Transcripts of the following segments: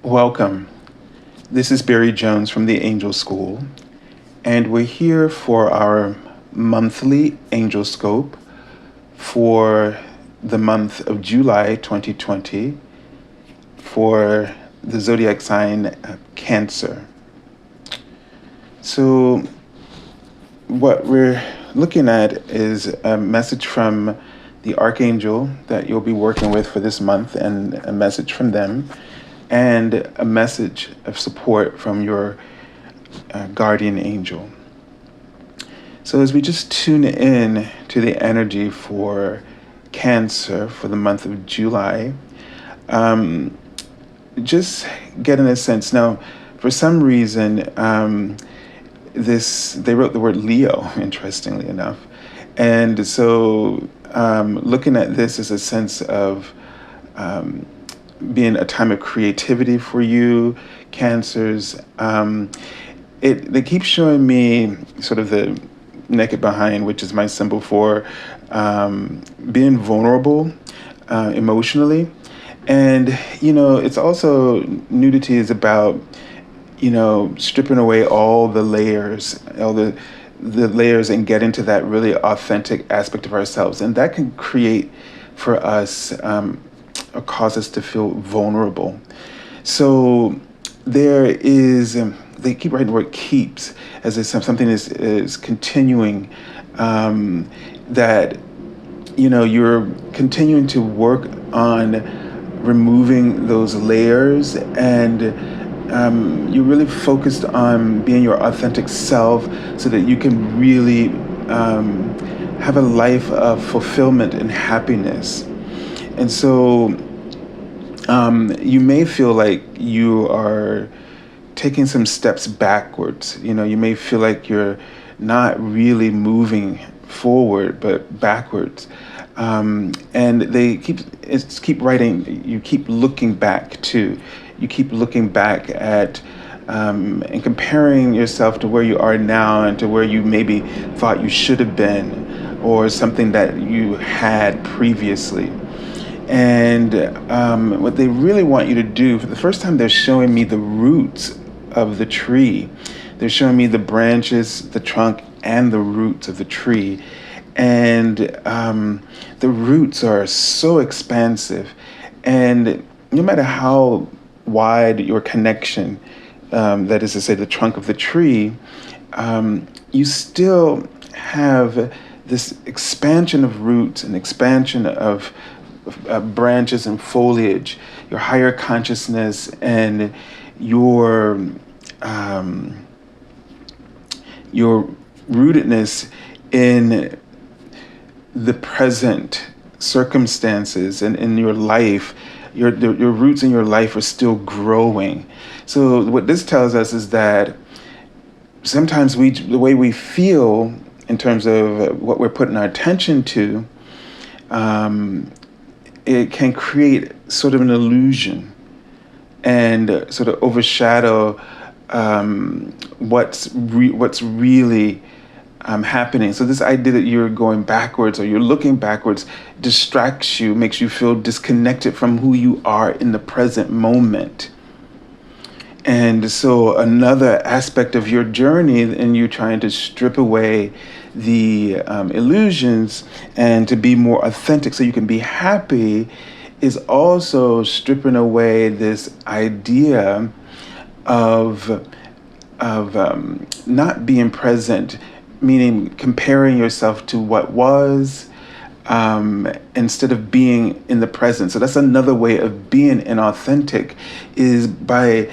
Welcome. This is Barry Jones from the Angel School, and we're here for our monthly Angelscope for the month of July 2020 for the zodiac sign Cancer. So, what we're looking at is a message from the Archangel that you'll be working with for this month, and a message from them, and a message of support from your guardian angel. So as we just tune in to the energy for Cancer for the month of July, just getting a sense. Now, for some reason, they wrote the word Leo, interestingly enough. And so looking at this as a sense of being a time of creativity for you, Cancers. They keep showing me sort of the naked behind, which is my symbol for being vulnerable emotionally. And, it's also, nudity is about, stripping away all the layers, all the layers, and get into that really authentic aspect of ourselves. And that can create for us or cause us to feel vulnerable. So there is, they keep writing the word keeps as if something is continuing, that, you're continuing to work on removing those layers, and you're really focused on being your authentic self so that you can really have a life of fulfillment and happiness. And so you may feel like you are taking some steps backwards. You may feel like you're not really moving forward, but backwards. And they keep writing, you keep looking back too. You keep looking back at and comparing yourself to where you are now and to where you maybe thought you should have been, or something that you had previously. And what they really want you to do, for the first time, they're showing me the roots of the tree. They're showing me the branches, the trunk, and the roots of the tree. And the roots are so expansive. And no matter how wide your connection, that is to say, the trunk of the tree, you still have this expansion of roots and expansion of branches and foliage, your higher consciousness, and your rootedness in the present circumstances and in your life. Your roots in your life are still growing. So what this tells us is that sometimes the way we feel in terms of what we're putting our attention to, it can create sort of an illusion and sort of overshadow what's really happening. So this idea that you're going backwards or you're looking backwards distracts you, makes you feel disconnected from who you are in the present moment. And so another aspect of your journey in you trying to strip away the illusions and to be more authentic so you can be happy is also stripping away this idea of not being present, meaning comparing yourself to what was instead of being in the present. So that's another way of being inauthentic, is by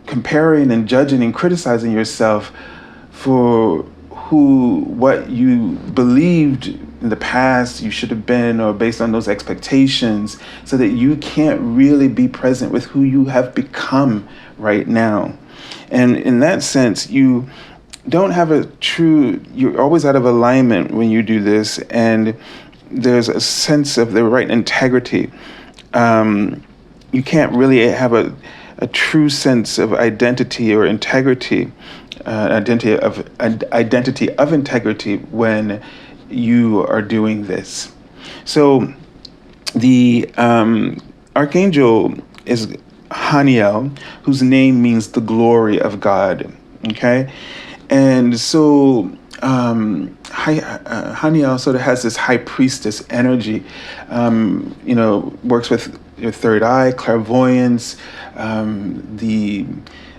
comparing and judging and criticizing yourself for what you believed in the past you should have been, or based on those expectations, so that you can't really be present with who you have become right now. And in that sense, you don't have you're always out of alignment when you do this, and there's a sense of the right integrity. You can't really have a true sense of identity or integrity, identity of integrity when you are doing this. So the Archangel is Haniel, whose name means the glory of God. Okay, and so Haniel sort of has this high priestess energy. Works with your third eye, clairvoyance, the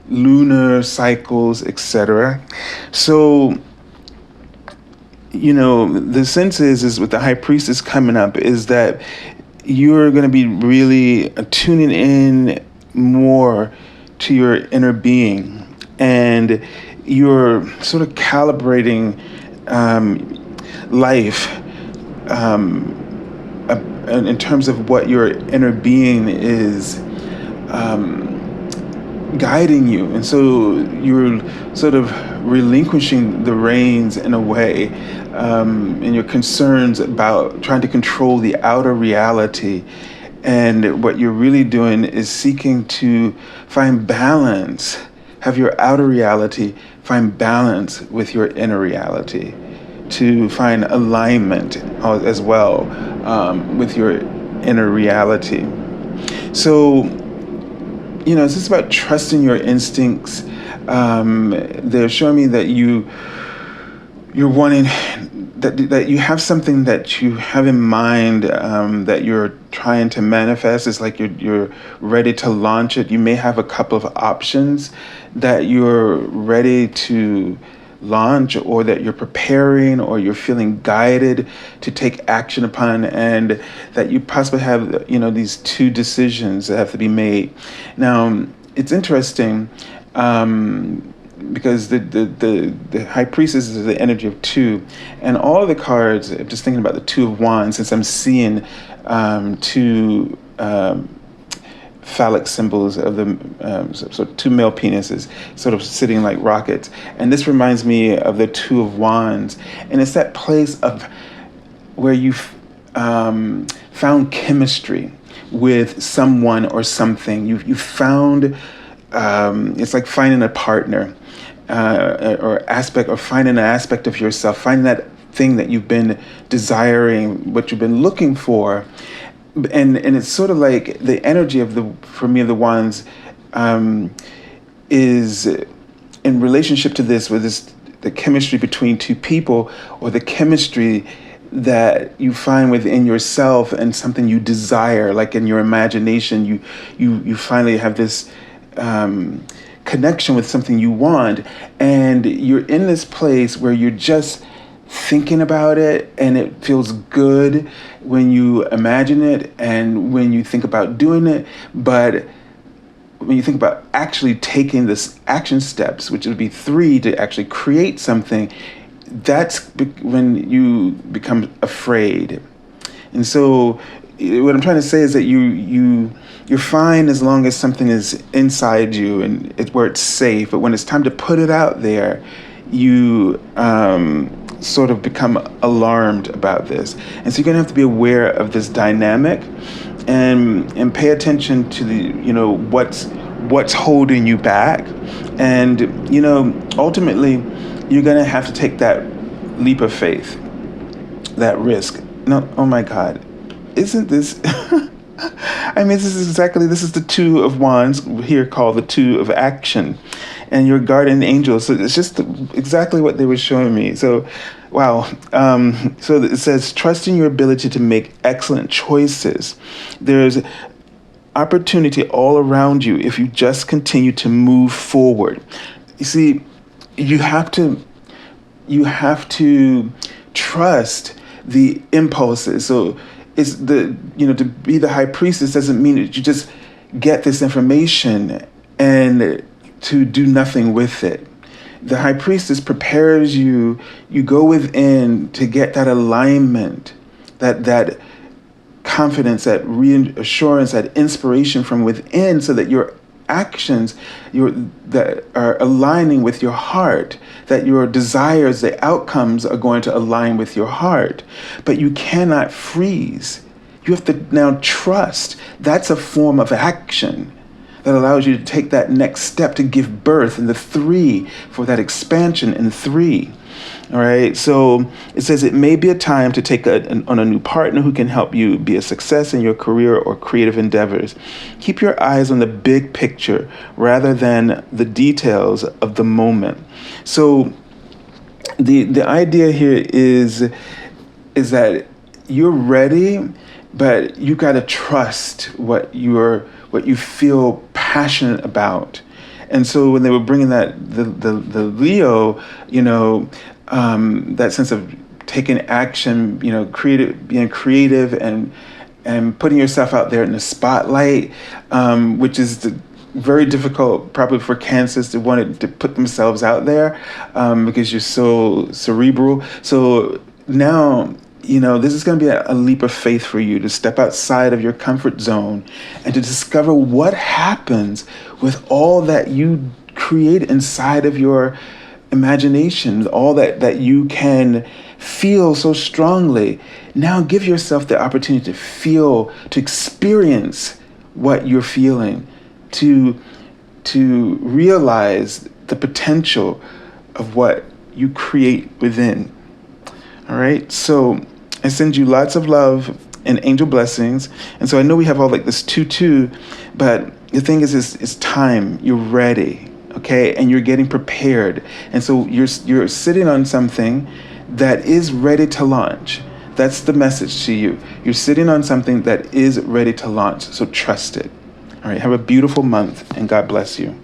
lunar cycles, etc. So, the sense is with the high priestess coming up is that you're going to be really tuning in more to your inner being, and you're sort of calibrating life in terms of what your inner being is guiding you. And so you're sort of relinquishing the reins in a way, in your concerns about trying to control the outer reality. And what you're really doing is seeking to find balance, have your outer reality find balance with your inner reality, to find alignment as well with your inner reality. So, it's just about trusting your instincts. They're showing me that you're wanting that you have something that you have in mind that you're trying to manifest. It's like you're ready to launch it. You may have a couple of options that you're ready to launch, or that you're preparing, or you're feeling guided to take action upon, and that you possibly have these two decisions that have to be made. Now, it's interesting because the high priestess is the energy of two, and all of the cards, just thinking about the Two of Wands, since I'm seeing two phallic symbols of the sort of two male penises sort of sitting like rockets. And this reminds me of the Two of Wands. And it's that place of where you've found chemistry with someone or something. You found, it's like finding a partner or finding an aspect of yourself, finding that thing that you've been desiring, what you've been looking for. And it's sort of like the energy of the Wands is in relationship to this, with the chemistry between two people, or the chemistry that you find within yourself and something you desire, like in your imagination, you finally have this connection with something you want, and you're in this place where you're just thinking about it, and it feels good when you imagine it and when you think about doing it. But when you think about actually taking this action steps, which would be 3 to actually create something, that's when you become afraid. And so what I'm trying to say is that you're fine as long as something is inside you and it's where it's safe. But when it's time to put it out there, you sort of become alarmed about this. And so you're gonna have to be aware of this dynamic and pay attention to the, what's holding you back. And, ultimately you're gonna have to take that leap of faith, that risk. No, oh my God, isn't this, this is the Two of Wands here, called the Two of Action, and your guardian angel. So it's just exactly what they were showing me. So, wow. So it says, trust in your ability to make excellent choices. There's opportunity all around you if you just continue to move forward. You see, you have to trust the impulses. So it's to be the high priestess doesn't mean that you just get this information and to do nothing with it. The high priestess prepares you. You go within to get that alignment, that confidence, that reassurance, that inspiration from within, so that your actions that are aligning with your heart, that your desires, the outcomes are going to align with your heart. But you cannot freeze. You have to now trust. That's a form of action. that allows you to take that next step to give birth, and the 3 for that expansion in 3. All right, so it says it may be a time to take on a new partner who can help you be a success in your career or creative endeavors. Keep your eyes on the big picture rather than the details of the moment. So the idea here is that you're ready, but you got to trust what you feel passionate about. And so when they were bringing that the Leo, that sense of taking action, being creative and putting yourself out there in the spotlight, which is very difficult probably for Cancers to want to put themselves out there because you're so cerebral. So now, this is going to be a leap of faith for you to step outside of your comfort zone and to discover what happens with all that you create inside of your imagination, all that you can feel so strongly. Now give yourself the opportunity to feel, to experience what you're feeling, to realize the potential of what you create within. All right, so I send you lots of love and angel blessings. And so I know we have all like this 2-2, but the thing is it's time. You're ready, okay? And you're getting prepared. And so you're sitting on something that is ready to launch. That's the message to you. You're sitting on something that is ready to launch, so trust it. All right, have a beautiful month, and God bless you.